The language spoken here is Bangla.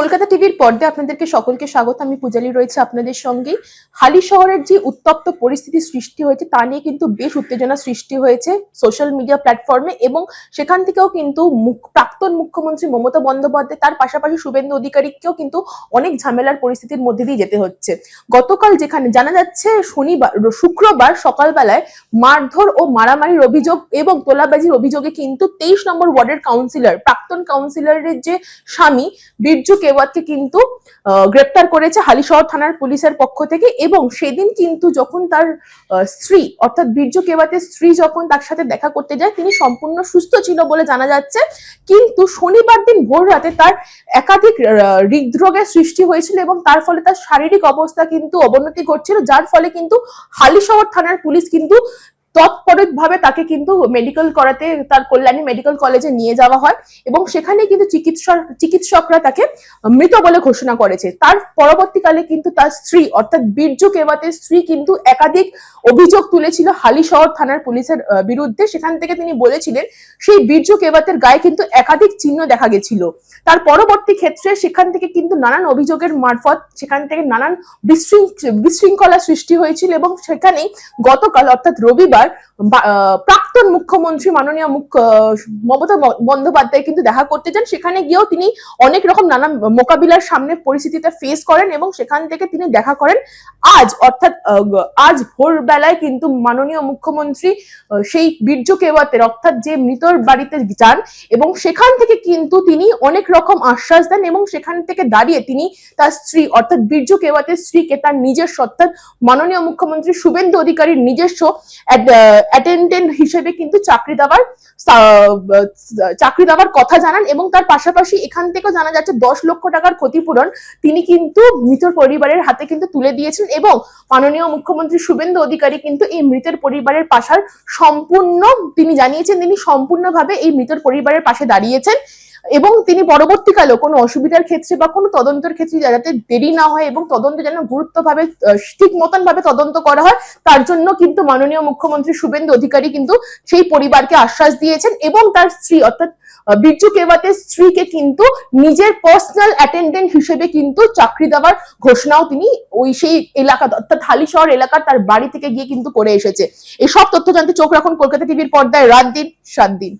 কলকাতা টিভির পর্দায় আপনাদেরকে সকলকে স্বাগত। আমি পূজালি রয়েছে আপনাদের সঙ্গে। হালি শহরের যে উত্তপ্ত পরিস্থিতি সৃষ্টি হয়েছে তা নিয়ে কিন্তু বেশ উত্তেজনা সৃষ্টি হয়েছে সোশ্যাল মিডিয়া প্ল্যাটফর্মে, এবং সেখান থেকেও কিন্তু প্রাক্তন মুখ্যমন্ত্রী মমতা বন্দ্যোপাধ্যায় তার পাশাপাশি শুভেন্দু অধিকারীকেও কিন্তু অনেক ঝামেলার পরিস্থিতির মধ্যে দিয়ে যেতে হচ্ছে। গতকাল যেখানে জানা যাচ্ছে শুক্রবার সকালবেলায় মারধর ও মারামারির অভিযোগ এবং তোলাবাজির অভিযোগে কিন্তু 23 নম্বর ওয়ার্ডের কাউন্সিলর, প্রাক্তন কাউন্সিলরের যে স্বামী বীরজু কেওয়াতকে কিন্তু গ্রেপ্তার করেছে হালিশহর থানার পুলিশের পক্ষ থেকে। এবং সেদিন কিন্তু যখন তার স্ত্রী অর্থাৎ বীরজু কেওয়াতের স্ত্রী যখন তার সাথে দেখা করতে যায়, তিনি সম্পূর্ণ সুস্থ ছিল বলে জানা যাচ্ছে। কিন্তু শনিবার দিন ভোর রাতে তার একাধিক হৃদরোগের সৃষ্টি হয়েছিল এবং তার ফলে তার শারীরিক অবস্থা কিন্তু অবনতি ঘটছিল, যার ফলে কিন্তু হালিশহর থানার পুলিশ কিন্তু তৎপরভাবে তাকে কিন্তু মেডিকেল করাতে তার কল্যাণী মেডিকেল কলেজে নিয়ে যাওয়া হয় এবং সেখানে কিন্তু চিকিৎসকরা তাকে মৃত বলে ঘোষণা করেছে। তার পরবর্তীকালে কিন্তু তার স্ত্রী অর্থাৎ বীরজু কেওয়াতের স্ত্রী কিন্তু একাধিক অভিযোগ তুলেছিল হালিশহর থানার পুলিশের বিরুদ্ধে। সেখান থেকে তিনি বলেছিলেন সেই বীরজু কেওয়াতের গায়ে কিন্তু একাধিক চিহ্ন দেখা গেছিল। তার পরবর্তী ক্ষেত্রে সেখান থেকে কিন্তু নানান অভিযোগের মারফত সেখান থেকে নানান বিশৃঙ্খলা সৃষ্টি হয়েছিল এবং সেখানেই গতকাল অর্থাৎ রবিবার প্রাক্তন মুখ্যমন্ত্রী মাননীয় মমতা বন্দ্যোপাধ্যায় কিন্তু দেখা করতে যান। সেখানে গিয়েও তিনি অনেক রকম নানা মোকাবিলার সামনে পরিস্থিতিতে ফেস করেন এবং সেখান থেকে তিনি দেখা করেন আজ ভোরবেলায় কিন্তু মাননীয় মুখ্যমন্ত্রী সেই বীরজু কেওয়াতের অর্থাৎ যে মৃতর বাড়িতে যান এবং সেখান থেকে কিন্তু তিনি অনেক রকম আশ্বাস দেন এবং সেখান থেকে দাঁড়িয়ে তিনি তার স্ত্রী অর্থাৎ বীরজু কেওয়াতের স্ত্রীকে তার নিজস্ব অর্থাৎ মাননীয় মুখ্যমন্ত্রী শুভেন্দু অধিকারীর নিজস্ব অ্যাটেন্ডেন্ট হিসেবে কিন্তু চাকরি দেওয়ার কথা জানান এবং তার পাশাপাশি এখান থেকেও জানা যাচ্ছে 10 লক্ষ টাকার ক্ষতিপূরণ তিনি কিন্তু মৃতের পরিবারের হাতে কিন্তু তুলে দিয়েছেন এবং মাননীয় মুখ্যমন্ত্রী শুভেন্দু অধিকারী কিন্তু এই মৃতের পরিবারের পাশার তিনি জানিয়েছেন তিনি সম্পূর্ণভাবে এই মৃতের পরিবারের পাশে দাঁড়িয়েছেন এবং তিনি পরবর্তীকালেও কোনো অসুবিধার ক্ষেত্রে বা কোনো তদন্তের ক্ষেত্রে যাতে দেরি না হয় এবং তদন্ত যেন গুরুত্বভাবে ঠিক মতন ভাবে তদন্ত করা হয় তার জন্য কিন্তু মাননীয় মুখ্যমন্ত্রী শুভেন্দু অধিকারী কিন্তু সেই পরিবারকে আশ্বাস দিয়েছেন এবং তার স্ত্রী অর্থাৎ বীরজু কেওয়াতের স্ত্রীকে কিন্তু নিজের পার্সোনাল অ্যাটেন্ডেন্ট হিসেবে কিন্তু চাকরি দেওয়ার ঘোষণাও তিনি সেই এলাকা অর্থাৎ হালিশহর এলাকার তার বাড়ি থেকে গিয়ে কিন্তু করে এসেছে। এসব তথ্য জানতে চোখ রাখুন কলকাতা টিভির পর্দায় রাত দিন 7 দিন।